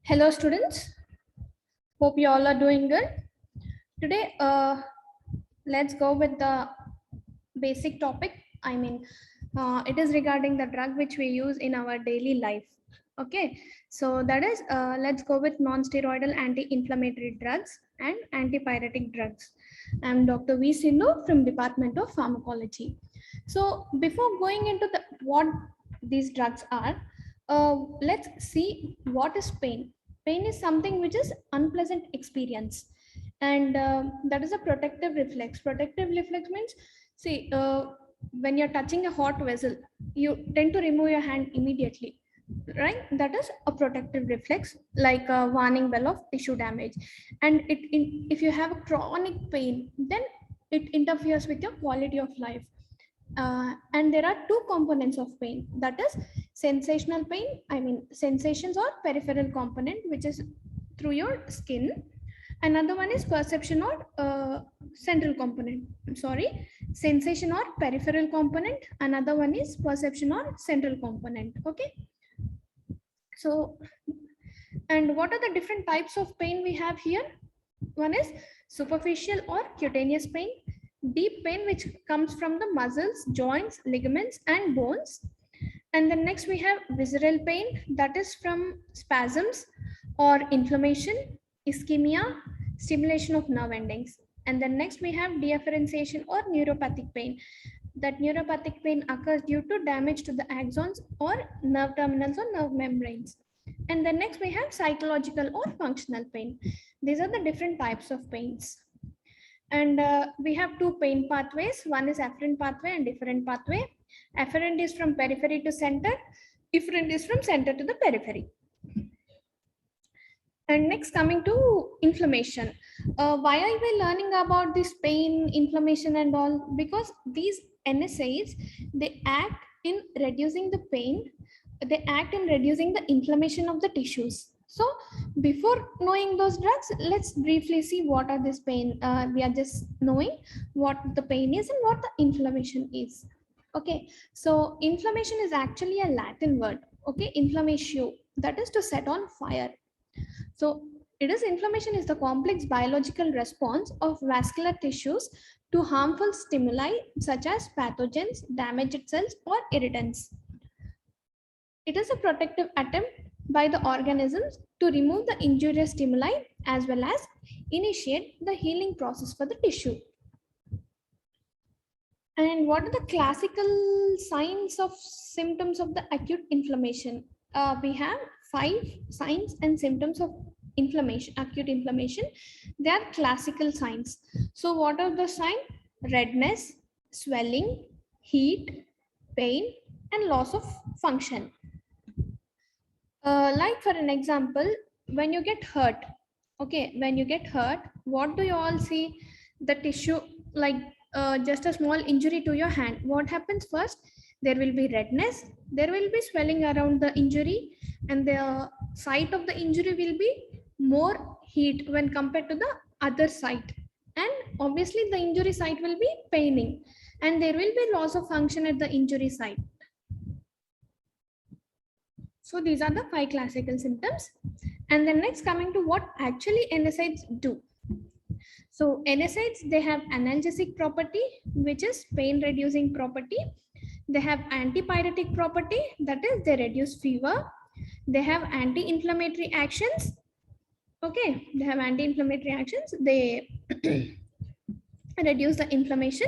Hello students, hope you all are doing good. Today let's go with the basic topic. It is regarding the drug which we use in our daily life. Okay, so that is let's go with non-steroidal anti-inflammatory drugs and antipyretic drugs. I'm Dr. V. Sindhu from Department of Pharmacology. So before going into what these drugs are, let's see what is pain. Pain is something which is unpleasant experience, and that is a protective reflex. Protective reflex means, see, when you're touching a hot vessel, you tend to remove your hand immediately, right? That is a protective reflex, like a warning bell of tissue damage. And if you have a chronic pain, then it interferes with your quality of life. And there are two components of pain, that is sensational pain, sensations or peripheral component, which is through your skin. Another one is perception or central component. I'm sorry, sensation or peripheral component. Another one is perception or central component. Okay. So, and what are the different types of pain we have here? One is superficial or cutaneous pain, deep pain which comes from the muscles, joints, ligaments, and bones. And then next we have visceral pain, that is from spasms or inflammation, ischemia, stimulation of nerve endings. And then next we have deafferentiation or neuropathic pain. That neuropathic pain occurs due to damage to the axons or nerve terminals or nerve membranes. And then next we have psychological or functional pain. These are the different types of pains. And we have two pain pathways. One is afferent pathway and efferent pathway. Afferent is from periphery to center. Efferent is from center to the periphery. And next, coming to inflammation. Why are we learning about this pain, inflammation and all? Because these NSAIDs, they act in reducing the pain. They act in reducing the inflammation of the tissues. So before knowing those drugs, let's briefly see what are this pain. We are just knowing what the pain is and what the inflammation is. Okay, so inflammation is actually a Latin word. Okay, inflammatio, that is to set on fire. So inflammation is the complex biological response of vascular tissues to harmful stimuli such as pathogens, damaged cells, or irritants. It is a protective attempt by the organisms to remove the injurious stimuli as well as initiate the healing process for the tissue. And what are the classical signs of symptoms of the acute inflammation? We have 5 signs and symptoms of inflammation, acute inflammation. They are classical signs. So what are the signs? Redness, swelling, heat, pain, and loss of function. Like for an example, when you get hurt, okay, when you get hurt, what do you all see? The tissue, like just a small injury to your hand. What happens first? There will be redness, there will be swelling around the injury, and the site of the injury will be more heat when compared to the other site. And obviously the injury site will be paining, and there will be loss of function at the injury site. So these are the 5 classical symptoms. And then next, coming to what actually NSAIDs do. So NSAIDs, they have analgesic property, which is pain reducing property. They have antipyretic property, that is they reduce fever. They have anti-inflammatory actions. Okay, they have anti-inflammatory actions. They reduce the inflammation.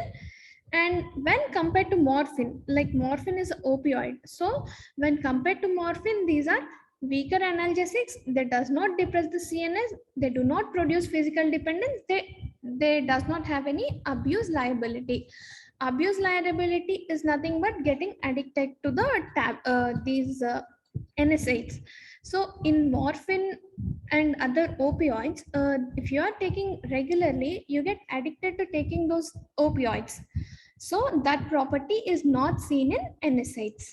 And when compared to morphine, like morphine is opioid. So when compared to morphine, these are weaker analgesics. They does not depress the CNS. They do not produce physical dependence. They does not have any abuse liability. Abuse liability is nothing but getting addicted to the these NSAIDs. So in morphine and other opioids, if you are taking regularly, you get addicted to taking those opioids. So that property is not seen in NSAIDs.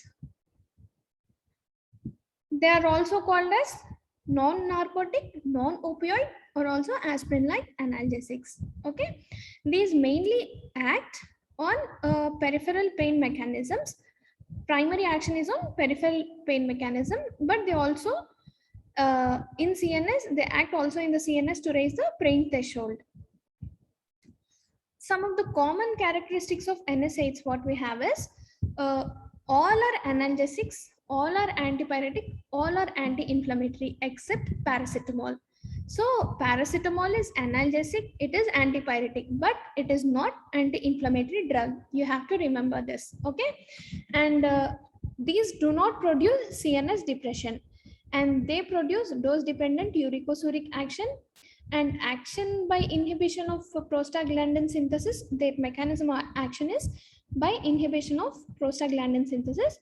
They are also called as non-narcotic, non-opioid, or also aspirin-like analgesics. Okay, these mainly act on peripheral pain mechanisms. Primary action is on peripheral pain mechanism, but they also in CNS, they act also in the CNS to raise the brain threshold. Some of the common characteristics of NSAIDs, what we have is all are analgesics, all are antipyretic, all are anti-inflammatory except paracetamol. So paracetamol is analgesic, it is antipyretic, but it is not anti-inflammatory drug. You have to remember this, okay? And these do not produce CNS depression, and they produce dose-dependent uricosuric action and action by inhibition of prostaglandin synthesis. Their mechanism of action is by inhibition of prostaglandin synthesis,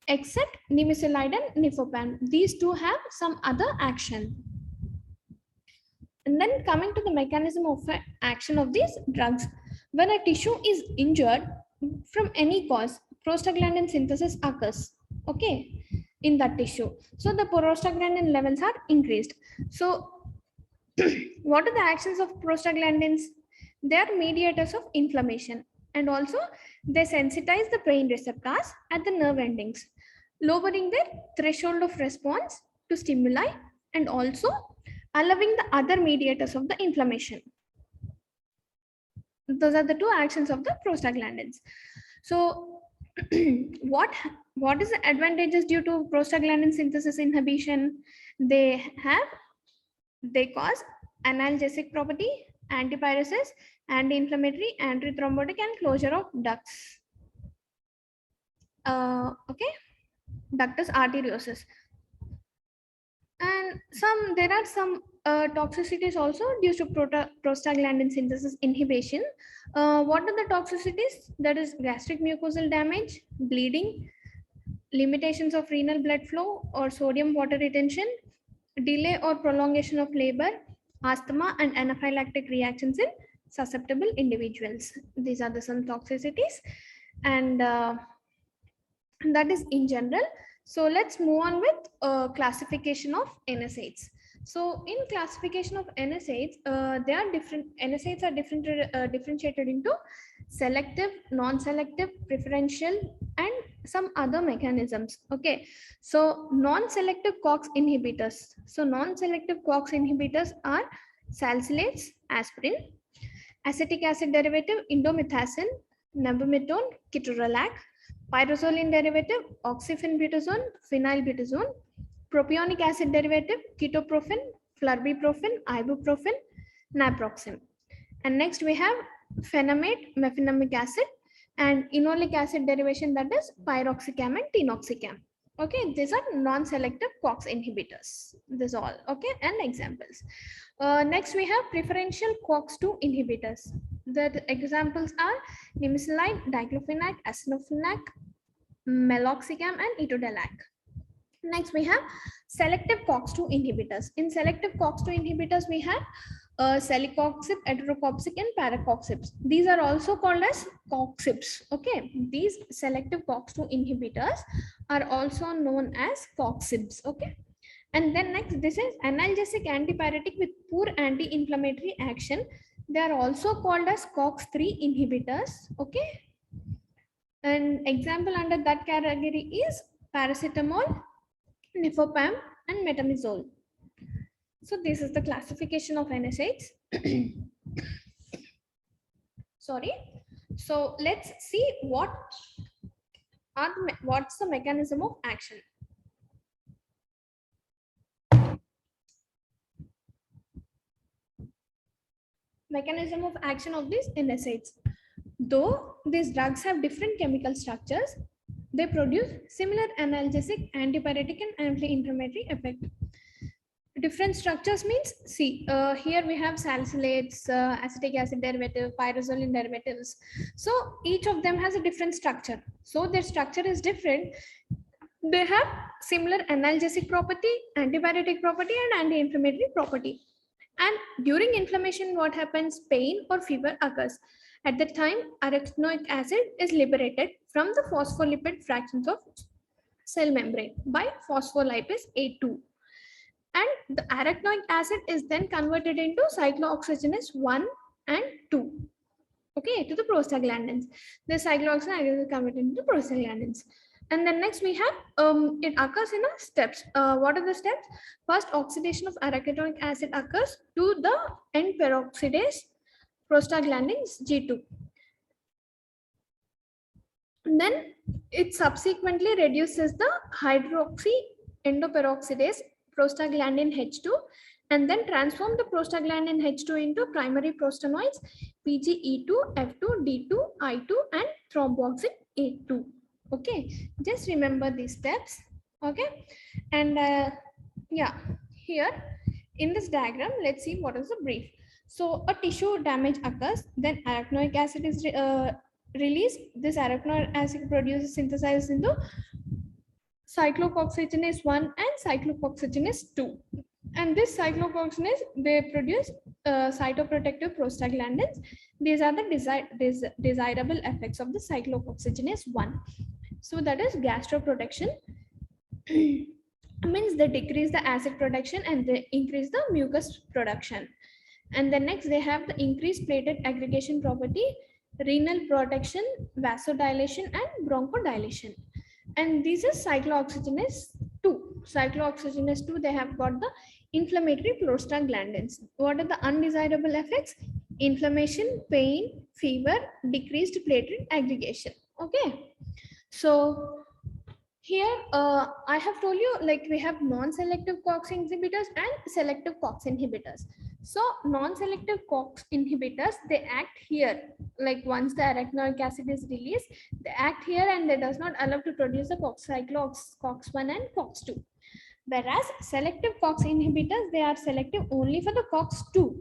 except nimesulide and nifopam. These two have some other action. And then coming to the mechanism of action of these drugs, when a tissue is injured from any cause, prostaglandin synthesis occurs, okay, in that tissue. So the prostaglandin levels are increased. So what are the actions of prostaglandins? They are mediators of inflammation, and also they sensitize the brain receptors at the nerve endings, lowering their threshold of response to stimuli and also allowing the other mediators of the inflammation. Those are the two actions of the prostaglandins. So what is the advantages due to prostaglandin synthesis inhibition? They cause analgesic property, antipyresis, anti-inflammatory, antithrombotic, and closure of ducts. Okay, ductus arteriosus. And there are some toxicities also due to prostaglandin synthesis inhibition. What are the toxicities? That is gastric mucosal damage, bleeding, limitations of renal blood flow or sodium water retention, delay or prolongation of labor, asthma, and anaphylactic reactions in susceptible individuals. These are some toxicities, and that is in general. So let's move on with classification of NSAIDs. So in classification of NSAIDs, they are different. NSAIDs are differentiated into selective, non-selective, preferential, and some other mechanisms. Okay, so non-selective COX inhibitors. So non-selective COX inhibitors are salicylates, aspirin, acetic acid derivative, indomethacin, nabamidone, ketorolac, pyrazoline derivative, oxyphenbutazone, phenylbutazone, propionic acid derivative, ketoprofen, flurbiprofen, ibuprofen, naproxen. And next we have phenamate, mefenamic acid, and enolic acid derivation, that is piroxicam and tinoxicam. Okay, these are non-selective COX inhibitors. This all, okay, and examples. Next we have preferential COX-2 inhibitors. The examples are nimesulide, diclofenac, acinofenac, meloxicam, and etodolac. Next we have selective COX-2 inhibitors. In selective COX-2 inhibitors we have celecoxib, ederocoxib, and paracoxib. These are also called as coxibs. Okay, these selective COX-2 inhibitors are also known as coxibs. Okay, and then next, this is analgesic antipyretic with poor anti-inflammatory action. They are also called as COX-3 inhibitors. Okay, an example under that category is paracetamol, nifopam, and metamizole. So this is the classification of NSAIDs. Sorry. So let's see what's the mechanism of action. Mechanism of action of these NSAIDs. Though these drugs have different chemical structures, they produce similar analgesic, antipyretic, and anti-inflammatory effect. Different structures means, see, here we have salicylates, acetic acid derivative, pyrazoline derivatives. So each of them has a different structure. So their structure is different. They have similar analgesic property, antipyretic property, and anti-inflammatory property. And during inflammation, what happens? Pain or fever occurs. At the time, arachidonic acid is liberated from the phospholipid fractions of cell membrane by phospholipase A2. And the arachidonic acid is then converted into cyclooxygenase 1 and 2. Okay, to the prostaglandins. The cyclooxygenase is converted into prostaglandins. And then next we have it occurs in a steps. What are the steps? First, oxidation of arachidonic acid occurs to the end peroxidase prostaglandins G2. And then it subsequently reduces the hydroxy endoperoxidase prostaglandin H2 and then transform the prostaglandin H2 into primary prostanoids PGE2, F2, D2, I2 and thromboxane A2. Okay, just remember these steps. Okay, and yeah, here in this diagram, let's see what is the brief. So a tissue damage occurs, then arachidonic acid is released. This arachidonic acid produces synthesizes into cyclooxygenase 1 and cyclooxygenase 2. And this cyclooxygenase, they produce cytoprotective prostaglandins. These are the desirable effects of the cyclooxygenase 1. So that is gastroprotection. Means they decrease the acid production and they increase the mucus production. And then next they have the increased platelet aggregation property, renal protection, vasodilation and bronchodilation. And this is cyclooxygenase 2. Cyclooxygenase 2, they have got the inflammatory prostaglandins. What are the undesirable effects? Inflammation, pain, fever, decreased platelet aggregation. Okay. So here I have told you, like, we have non-selective COX inhibitors and selective COX inhibitors. So non-selective COX inhibitors, they act here, like once the arachidonic acid is released, they act here and they does not allow to produce the COX1 and COX2. Whereas selective COX inhibitors, they are selective only for the COX2.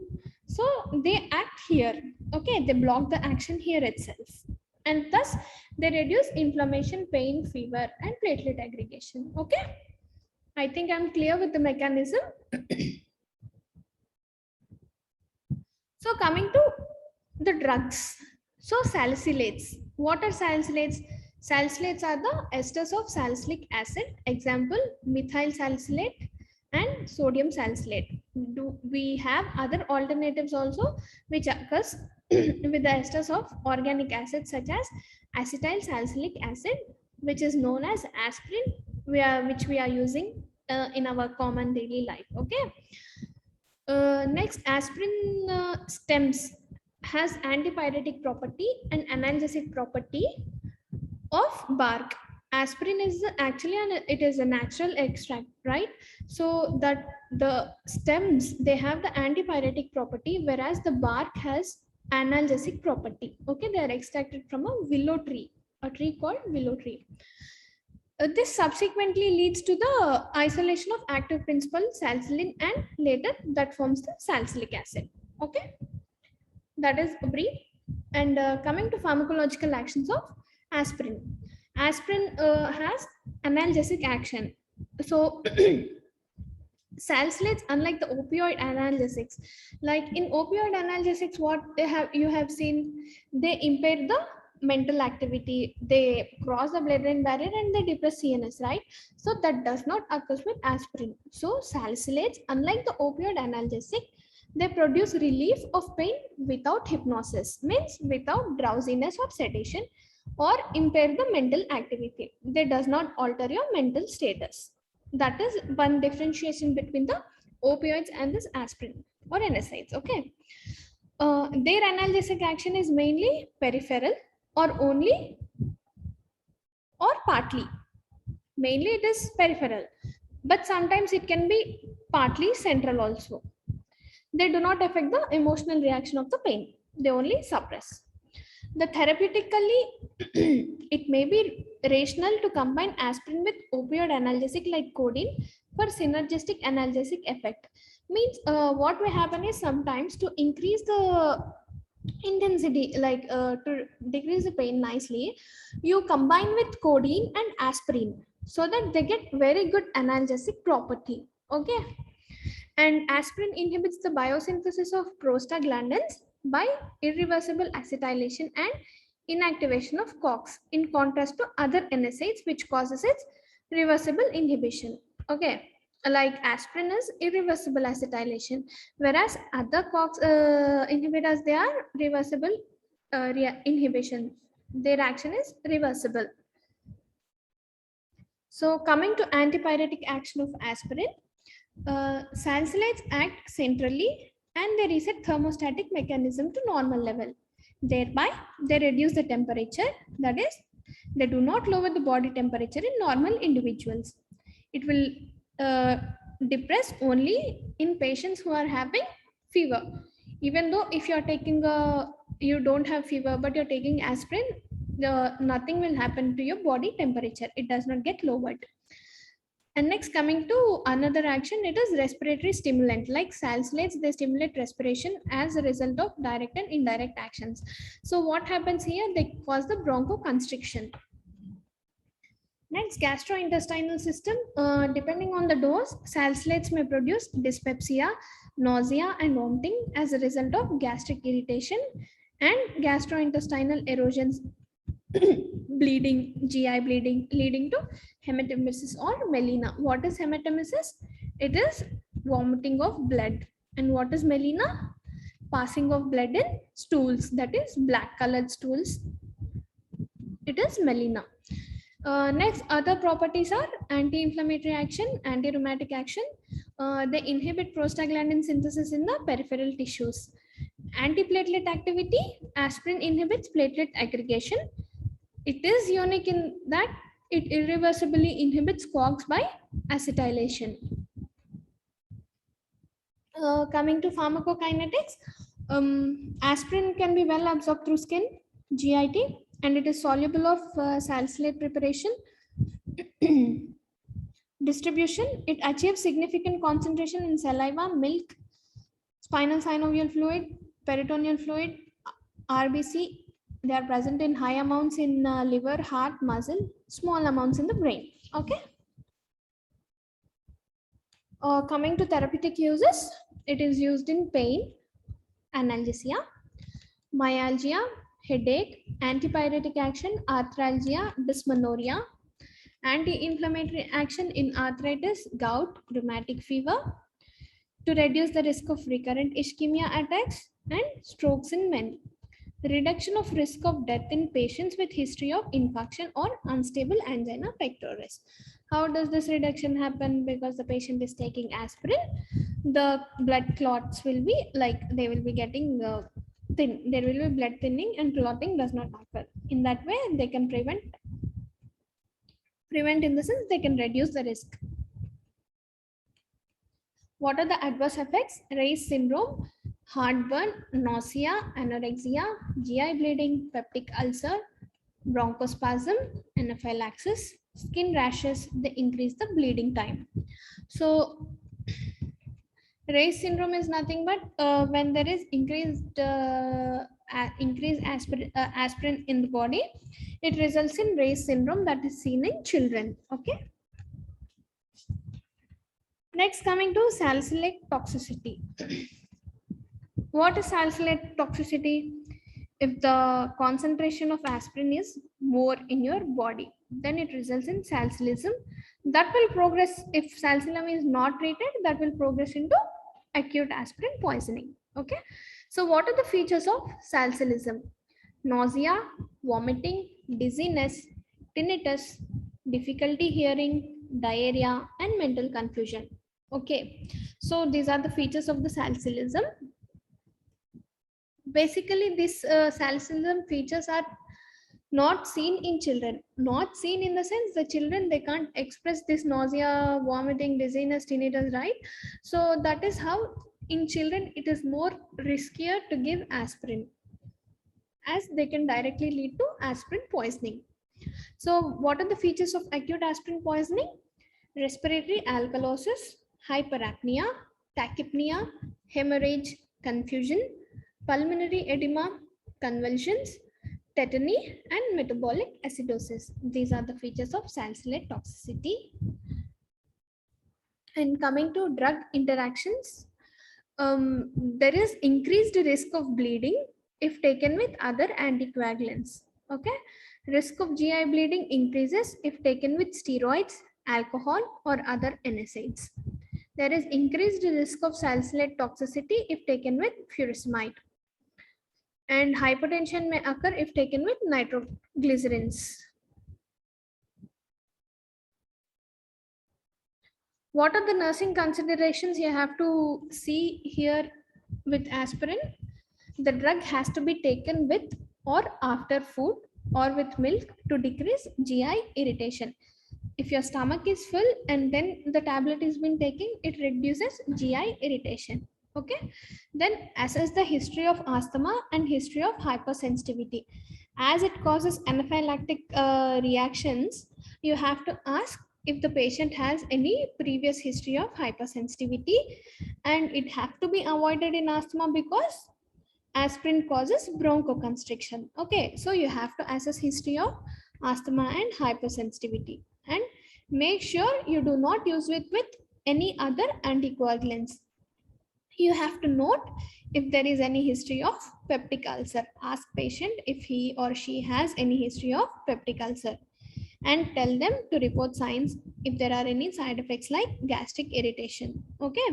So they act here, okay, they block the action here itself. And thus they reduce inflammation, pain, fever, and platelet aggregation. Okay, I think I'm clear with the mechanism. So coming to the drugs. So salicylates. What are salicylates? Salicylates are the esters of salicylic acid. Example, methyl salicylate and sodium salicylate. Do we have other alternatives also which occurs with the esters of organic acids such as acetyl salicylic acid, which is known as aspirin, which we are using in our common daily life. Okay. Next, aspirin stems has antipyretic property and analgesic property of bark. Aspirin is actually it is a natural extract, right? So that the stems, they have the antipyretic property, whereas the bark has analgesic property. Okay, they are extracted from a willow tree, a tree called willow tree. This subsequently leads to the isolation of active principle salicylin and later that forms the salicylic acid. Okay, that is brief. And coming to pharmacological actions of aspirin. Aspirin has analgesic action. So salicylates, unlike the opioid analgesics, like in opioid analgesics, what you have seen, they impair the mental activity, they cross the blood-brain barrier and they depress CNS, right? So that does not occur with aspirin. So salicylates, unlike the opioid analgesic, they produce relief of pain without hypnosis, means without drowsiness or sedation, or impair the mental activity. They does not alter your mental status. That is one differentiation between the opioids and this aspirin or NSAIDs. Okay. Their analgesic action is mainly peripheral or only or partly. Mainly it is peripheral, but sometimes it can be partly central also. They do not affect the emotional reaction of the pain. They only suppress. The therapeutically, it may be rational to combine aspirin with opioid analgesic like codeine for synergistic analgesic effect. Means what will happen is sometimes to increase the intensity, like to decrease the pain nicely, you combine with codeine and aspirin so that they get very good analgesic property. Okay. And aspirin inhibits the biosynthesis of prostaglandins by irreversible acetylation and inactivation of COX, in contrast to other NSAIDs which causes its reversible inhibition. Okay, like aspirin is irreversible acetylation, whereas other COX inhibitors, they are reversible inhibition. Their action is reversible. So coming to antipyretic action of aspirin, salicylates act centrally and they reset thermostatic mechanism to normal level. Thereby, they reduce the temperature, that is, they do not lower the body temperature in normal individuals. It will depress only in patients who are having fever. Even though if you're taking you don't have fever but you're taking aspirin, nothing will happen to your body temperature. It does not get lowered. And next, coming to another action, it is respiratory stimulant. Like salicylates, they stimulate respiration as a result of direct and indirect actions. So what happens here? They cause the bronchoconstriction. Next, gastrointestinal system. Depending on the dose, salicylates may produce dyspepsia, nausea, and vomiting as a result of gastric irritation and gastrointestinal erosions, bleeding, GI bleeding, leading to hematemesis or melena. What is hematemesis? It is vomiting of blood. And what is melena? Passing of blood in stools, that is black colored stools. It is melena. Next, other properties are anti-inflammatory action, anti-rheumatic action. They inhibit prostaglandin synthesis in the peripheral tissues. Antiplatelet activity, aspirin inhibits platelet aggregation. It is unique in that it irreversibly inhibits COX by acetylation. Coming to pharmacokinetics, aspirin can be well absorbed through skin, GIT, and it is soluble of salicylate preparation. Distribution, it achieves significant concentration in saliva, milk, spinal synovial fluid, peritoneal fluid, RBC. They are present in high amounts in liver, heart, muscle, small amounts in the brain. Okay. Coming to therapeutic uses, it is used in pain, analgesia, myalgia, headache, antipyretic action, arthralgia, dysmenorrhea, anti-inflammatory action in arthritis, gout, rheumatic fever, to reduce the risk of recurrent ischemia attacks and strokes in men. Reduction of risk of death in patients with history of infarction or unstable angina pectoris. How does this reduction happen? Because the patient is taking aspirin, the blood clots will be like they will be getting thin. There will be blood thinning and clotting does not occur. In that way, they can prevent in the sense they can reduce the risk. What are the adverse effects? Ray's syndrome, heartburn, nausea, anorexia, GI bleeding, peptic ulcer, bronchospasm, anaphylaxis, skin rashes. They increase the bleeding time. So Ray's syndrome is nothing but when there is increased aspirin in the body, it results in Ray's syndrome that is seen in children. Okay. Next, coming to salicylate toxicity. What is salicylate toxicity? If the concentration of aspirin is more in your body, then it results in salicylism. That will progress, if salicylum is not treated, that will progress into acute aspirin poisoning. Okay. So what are the features of salicylism? Nausea, vomiting, dizziness, tinnitus, difficulty hearing, diarrhea, and mental confusion. Okay. So these are the features of the salicylism. Basically, these salicylism features are not seen in children. Not seen in the sense the children, they can't express this nausea, vomiting, dizziness, tinnitus, right? So that is how in children it is more riskier to give aspirin, as they can directly lead to aspirin poisoning. So what are the features of acute aspirin poisoning? Respiratory alkalosis, hyperapnea, tachypnea, hemorrhage, confusion, pulmonary edema, convulsions, tetany, and metabolic acidosis. These are the features of salicylate toxicity. And coming to drug interactions, there is increased risk of bleeding if taken with other anticoagulants. Okay, risk of GI bleeding increases if taken with steroids, alcohol, or other NSAIDs. There is increased risk of salicylate toxicity if taken with furosemide. And hypertension may occur if taken with nitroglycerins. What are the nursing considerations you have to see here with aspirin? The drug has to be taken with or after food or with milk to decrease GI irritation. If your stomach is full and then the tablet is been taken, it reduces GI irritation. Okay. Then assess the history of asthma and history of hypersensitivity. As it causes anaphylactic reactions, you have to ask if the patient has any previous history of hypersensitivity, and it have to be avoided in asthma because aspirin causes bronchoconstriction. Okay, so you have to assess history of asthma and hypersensitivity, and make sure you do not use it with any other anticoagulants. You have to note if there is any history of peptic ulcer. Ask patient if he or she has any history of peptic ulcer, and tell them to report signs if there are any side effects like gastric irritation. Okay,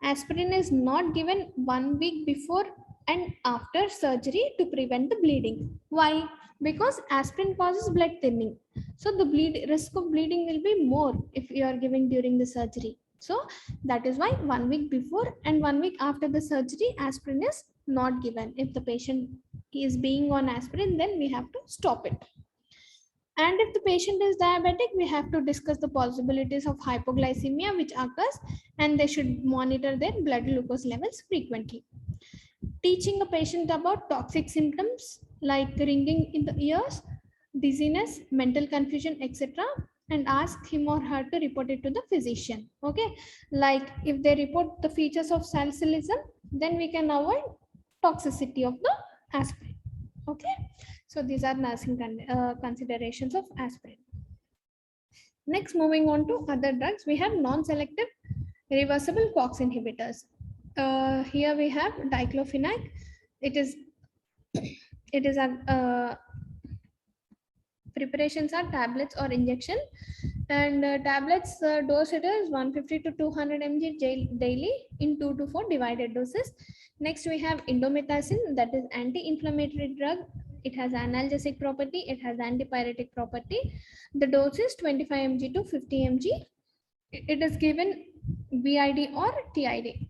aspirin is not given 1 week before and after surgery to prevent the bleeding. Why? Because aspirin causes blood thinning, so the risk of bleeding will be more if you are giving during the surgery. So that is why 1 week before and 1 week after the surgery aspirin is not given. If the patient is being on aspirin, then we have to stop it. And if the patient is diabetic, we have to discuss the possibilities of hypoglycemia which occurs, and they should monitor their blood glucose levels frequently. Teaching a patient about toxic symptoms like ringing in the ears, dizziness, mental confusion, etc., and ask him or her to report it to the physician. Okay, like if they report the features of salicylism, then we can avoid toxicity of the aspirin. Okay, so these are nursing considerations of aspirin. Next, moving on to other drugs, we have non-selective reversible COX inhibitors. Here we have diclofenac. It is a preparations are tablets or injection, and tablets dose it is 150 to 200 mg daily in 2 to 4 divided doses. Next we have indomethacin, that is anti-inflammatory drug. It has analgesic property, it has antipyretic property. The dose is 25 mg to 50 mg. It is given BID or TID.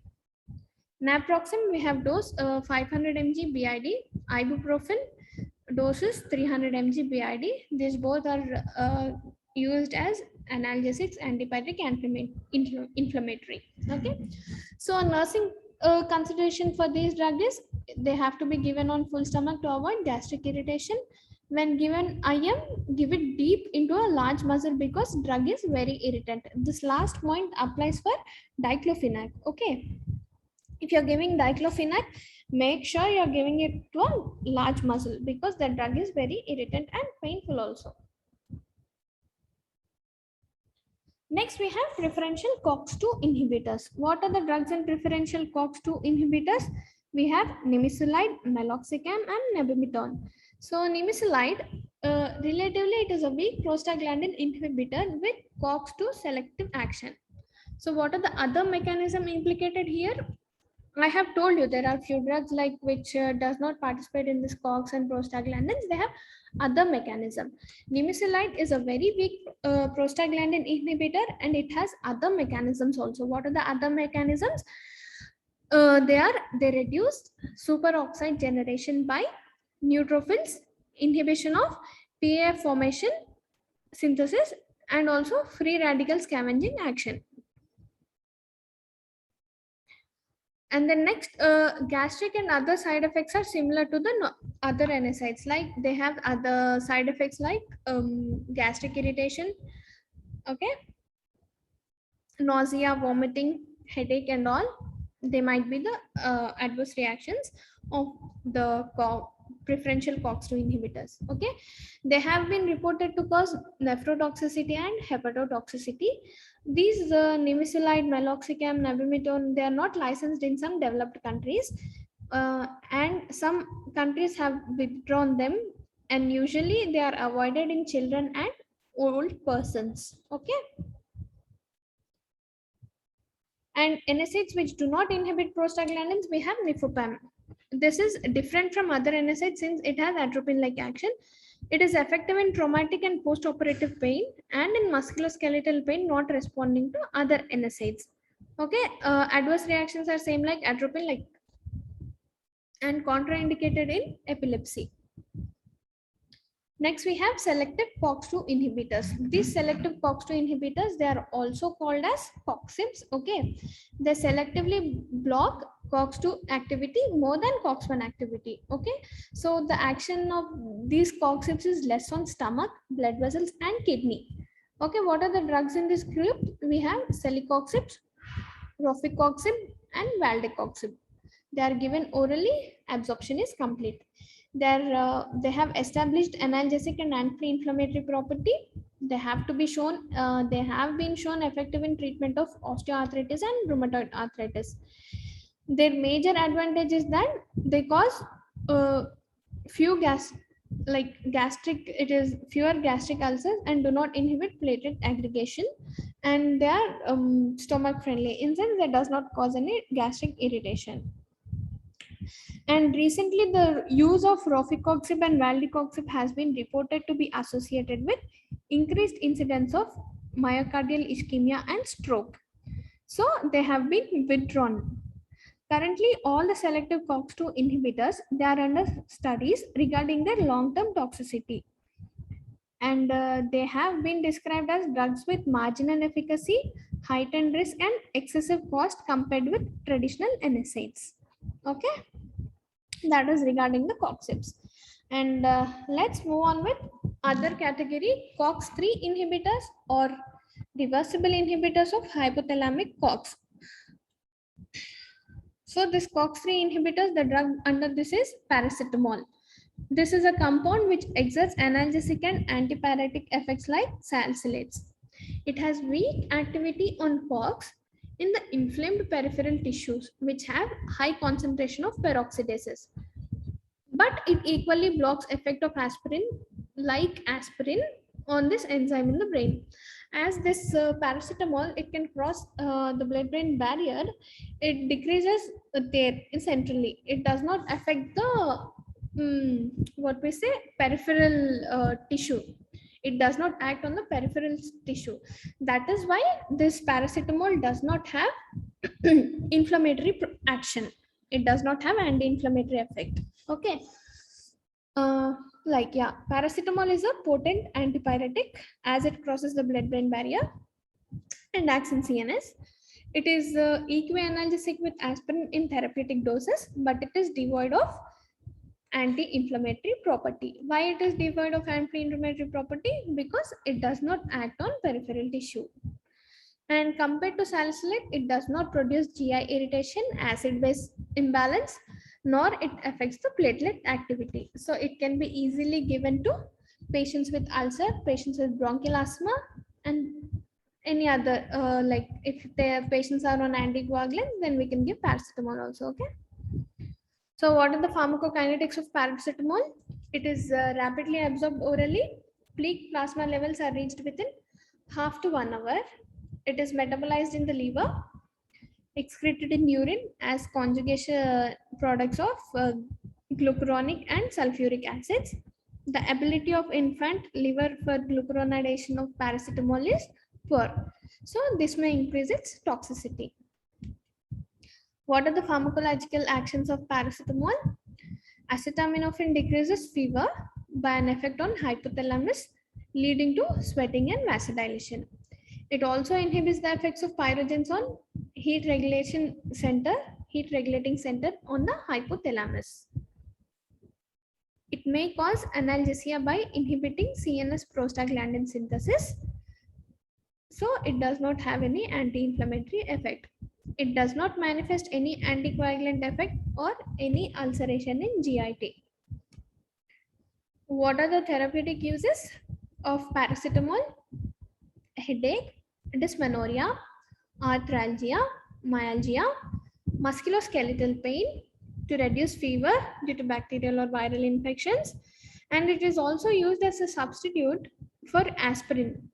Naproxen, we have dose 500 mg BID. Ibuprofen, doses 300 mg BID. These both are used as analgesics, antipyretic, and inflammatory. Okay, so nursing consideration for these drugs is they have to be given on full stomach to avoid gastric irritation. When given IM, give it deep into a large muscle because drug is very irritant. This last point applies for diclofenac. Okay, if you're giving diclofenac, make sure you're giving it to a large muscle because the drug is very irritant and painful also. Next, we have preferential COX-2 inhibitors. What are the drugs and preferential COX-2 inhibitors? We have nimesulide, meloxicam, and nebumetone. So nimesulide, relatively it is a weak prostaglandin inhibitor with COX-2 selective action. So what are the other mechanism implicated here? I have told you there are few drugs like which does not participate in this COX and prostaglandins. They have other mechanism. Nimesulide is a very weak prostaglandin inhibitor, and it has other mechanisms also. What are the other mechanisms? They reduce superoxide generation by neutrophils, inhibition of PAF formation, synthesis, and also free radical scavenging action. And the next, gastric and other side effects are similar to the other NSAIDs. Like they have other side effects like gastric irritation, okay, nausea, vomiting, headache, and all. They might be the adverse reactions of the preferential COX-2 inhibitors. Okay, they have been reported to cause nephrotoxicity and hepatotoxicity. These nimesulide, meloxicam, nebumetone, they are not licensed in some developed countries, and some countries have withdrawn them, and usually they are avoided in children and old persons. Okay, and NSAIDs which do not inhibit prostaglandins, we have nifopam. This is different from other NSAIDs since it has atropine-like action. It is effective in traumatic and post-operative pain and in musculoskeletal pain not responding to other NSAIDs. Okay, adverse reactions are same like atropine, like, and contraindicated in epilepsy. Next, we have selective COX-2 inhibitors. These selective COX-2 inhibitors, they are also called as COXIBs. Okay, they selectively block COX-2 activity more than COX-1 activity. Okay, so the action of these COXIBs is less on stomach, blood vessels, and kidney. Okay, what are the drugs in this group? We have celecoxib, rofecoxib, and valdecoxib. They are given orally, absorption is complete. They have established analgesic and anti-inflammatory property. They have to be shown. They have been shown effective in treatment of osteoarthritis and rheumatoid arthritis. Their major advantage is that they cause few gastric. It is fewer gastric ulcers and do not inhibit platelet aggregation. And they are stomach friendly in sense that does not cause any gastric irritation. And recently, the use of rofecoxib and valdecoxib has been reported to be associated with increased incidence of myocardial ischemia and stroke. So they have been withdrawn. Currently, all the selective COX-2 inhibitors, they are under studies regarding their long-term toxicity. And they have been described as drugs with marginal efficacy, heightened risk, and excessive cost compared with traditional NSAIDs. Okay, that is regarding the COXIBs. And let's move on with other category, COX-3 inhibitors or reversible inhibitors of hypothalamic COX. So this COX-3 inhibitors, the drug under this is paracetamol. This is a compound which exerts analgesic and antipyretic effects like salicylates. It has weak activity on COX in the inflamed peripheral tissues which have high concentration of peroxidases. But it equally blocks effect of aspirin, like aspirin, on this enzyme in the brain. As this paracetamol, it can cross the blood-brain barrier, it decreases there centrally. It does not affect the what we say peripheral tissue. It does not act on the peripheral tissue. That is why this paracetamol does not have inflammatory action. It does not have anti-inflammatory effect. Okay. Paracetamol is a potent antipyretic as it crosses the blood-brain barrier and acts in CNS. It is equianalgesic with aspirin in therapeutic doses, but it is devoid of anti-inflammatory property. Why it is devoid of anti-inflammatory property? Because it does not act on peripheral tissue. And compared to salicylate, it does not produce GI irritation, acid-base imbalance, nor it affects the platelet activity. So it can be easily given to patients with ulcer, patients with bronchial asthma, and any other, like if their patients are on anticoagulants, then we can give paracetamol also, okay? So what are the pharmacokinetics of paracetamol? It is rapidly absorbed orally. Peak plasma levels are reached within half to 1 hour. It is metabolized in the liver, excreted in urine as conjugation products of glucuronic and sulfuric acids. The ability of infant liver for glucuronidation of paracetamol is poor. So this may increase its toxicity. What are the pharmacological actions of paracetamol? Acetaminophen decreases fever by an effect on hypothalamus, leading to sweating and vasodilation. It also inhibits the effects of pyrogens on heat regulating center on the hypothalamus. It may cause analgesia by inhibiting CNS prostaglandin synthesis. So it does not have any anti-inflammatory effect. It does not manifest any anticoagulant effect or any ulceration in GIT. What are the therapeutic uses of paracetamol? Headache, dysmenorrhea, arthralgia, myalgia, musculoskeletal pain, to reduce fever due to bacterial or viral infections. And it is also used as a substitute for aspirin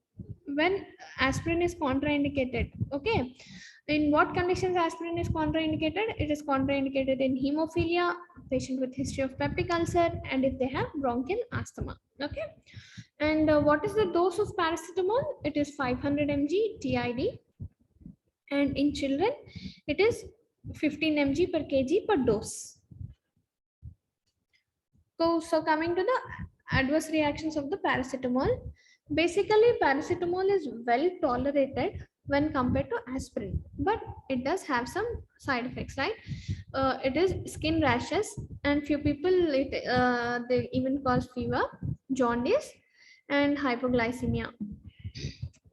when aspirin is contraindicated. Okay. In what conditions aspirin is contraindicated? It is contraindicated in hemophilia, patient with history of peptic ulcer, and if they have bronchial asthma. Okay. And what is the dose of paracetamol? It is 500 mg TID. And in children, it is 15 mg per kg per dose. So coming to the adverse reactions of the paracetamol, basically paracetamol is well tolerated when compared to aspirin, but it does have some side effects, right? It is skin rashes, and few people they even cause fever, jaundice, and hypoglycemia.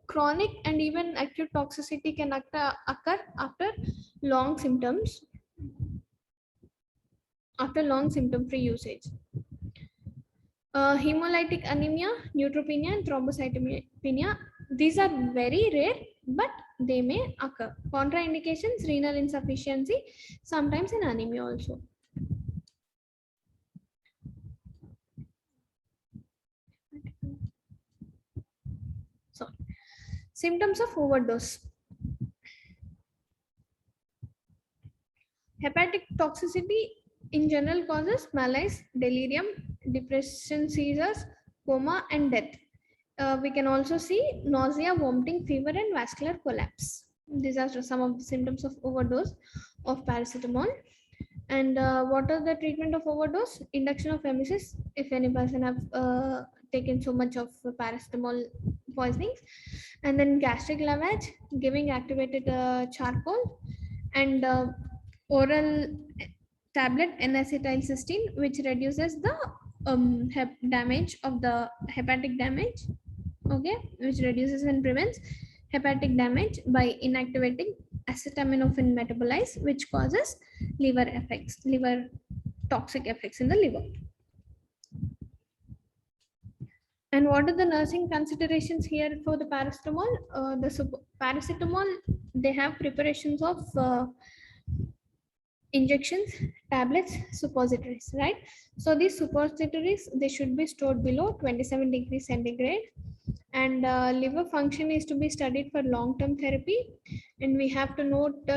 Chronic and even acute toxicity can occur long symptoms after long symptom-free usage. Hemolytic anemia, neutropenia, and thrombocytopenia. These are very rare, but they may occur. Contraindications: renal insufficiency, sometimes in anemia also. So, symptoms of overdose. Hepatic toxicity in general causes malaise, delirium, depression, seizures, coma, and death. We can also see nausea, vomiting, fever, and vascular collapse. These are some of the symptoms of overdose of paracetamol. And what are the treatment of overdose? Induction of emesis if any person have taken so much of paracetamol poisonings, and then gastric lavage, giving activated charcoal, and oral tablet N-acetylcysteine, which reduces the damage of the hepatic damage. Okay, which reduces and prevents hepatic damage by inactivating acetaminophen metabolise, which causes liver toxic effects in the liver. And what are the nursing considerations here for the paracetamol? Paracetamol, they have preparations of injections, tablets, suppositories, right? So these suppositories, they should be stored below 27 degrees centigrade, and liver function is to be studied for long-term therapy. And we have to note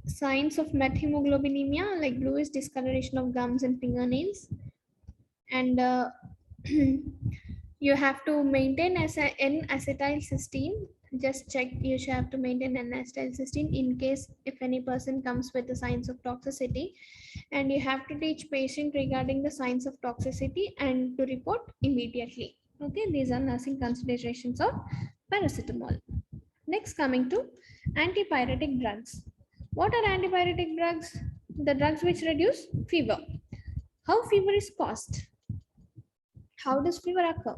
signs of methemoglobinemia, like bluish discoloration of gums and fingernails. And you have to maintain N-acetylcysteine. Just check, you should have to maintain N-acetylcysteine in case if any person comes with the signs of toxicity. And you have to teach patient regarding the signs of toxicity and to report immediately. Okay, these are nursing considerations of paracetamol. Next, coming to antipyretic drugs. What are antipyretic drugs? The drugs which reduce fever. How fever is caused? How does fever occur?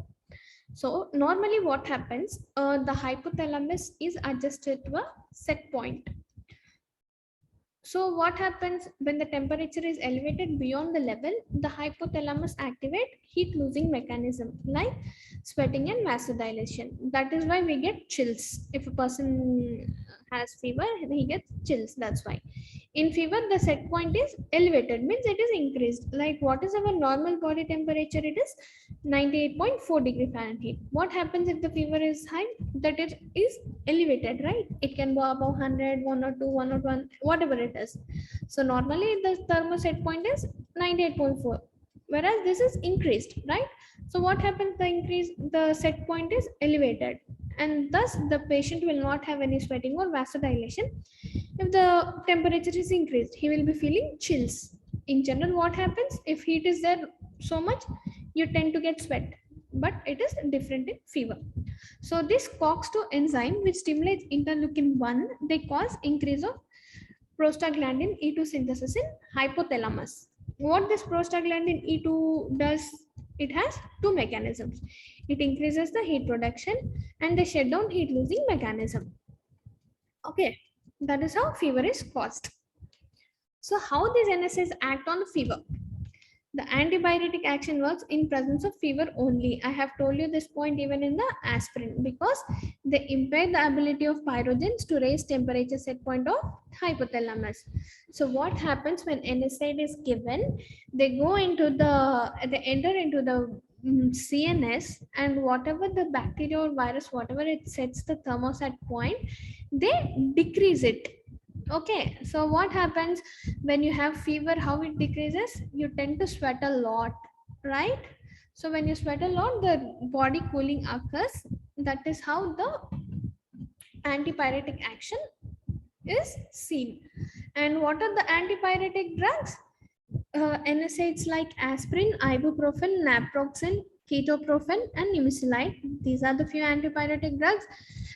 So normally what happens, the hypothalamus is adjusted to a set point. So what happens when the temperature is elevated beyond the level, the hypothalamus activate heat losing mechanism like sweating and vasodilation. That is why we get chills. If a person has fever, he gets chills. That's why. In fever, the set point is elevated, means it is increased. Like what is our normal body temperature? It is 98.4 degree Fahrenheit. What happens if the fever is high? That it is elevated, right? It can go above 100, 102, 101, whatever it is. So normally the thermo set point is 98.4, whereas this is increased, right? So what happens? The set point is elevated, and thus the patient will not have any sweating or vasodilation. If the temperature is increased, he will be feeling chills. In general, what happens if heat is there so much, you tend to get sweat, but it is different in fever. So this COX-2 enzyme, which stimulates interleukin 1, they cause increase of prostaglandin E2 synthesis in hypothalamus. What this prostaglandin E2 does, it has two mechanisms. It increases the heat production and they shut down heat losing mechanism. Okay, that is how fever is caused. So how these NSAIDs act on the fever? The antipyretic action works in presence of fever only. I have told you this point even in the aspirin, because they impair the ability of pyrogens to raise temperature set point of hypothalamus. So what happens when NSAID is given? They enter into the CNS, and whatever the bacteria or virus, whatever it sets the thermostat point, they decrease it. Okay, so what happens when you have fever? How it decreases? You tend to sweat a lot, right? So when you sweat a lot, the body cooling occurs. That is how the antipyretic action is seen. And what are the antipyretic drugs? NSAIDs like aspirin, ibuprofen, naproxen, ketoprofen, and nimesulide. These are the few antipyretic drugs.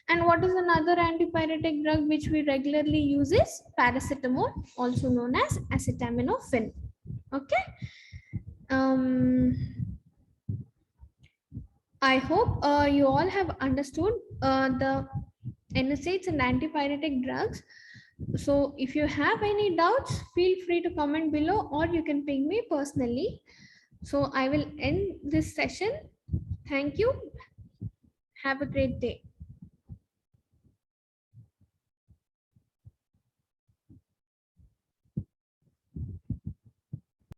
And what is another antipyretic drug which we regularly use is paracetamol, also known as acetaminophen. Okay. I hope you all have understood the NSAIDs and antipyretic drugs. So if you have any doubts, feel free to comment below or you can ping me personally. So I will end this session. Thank you. Have a great day.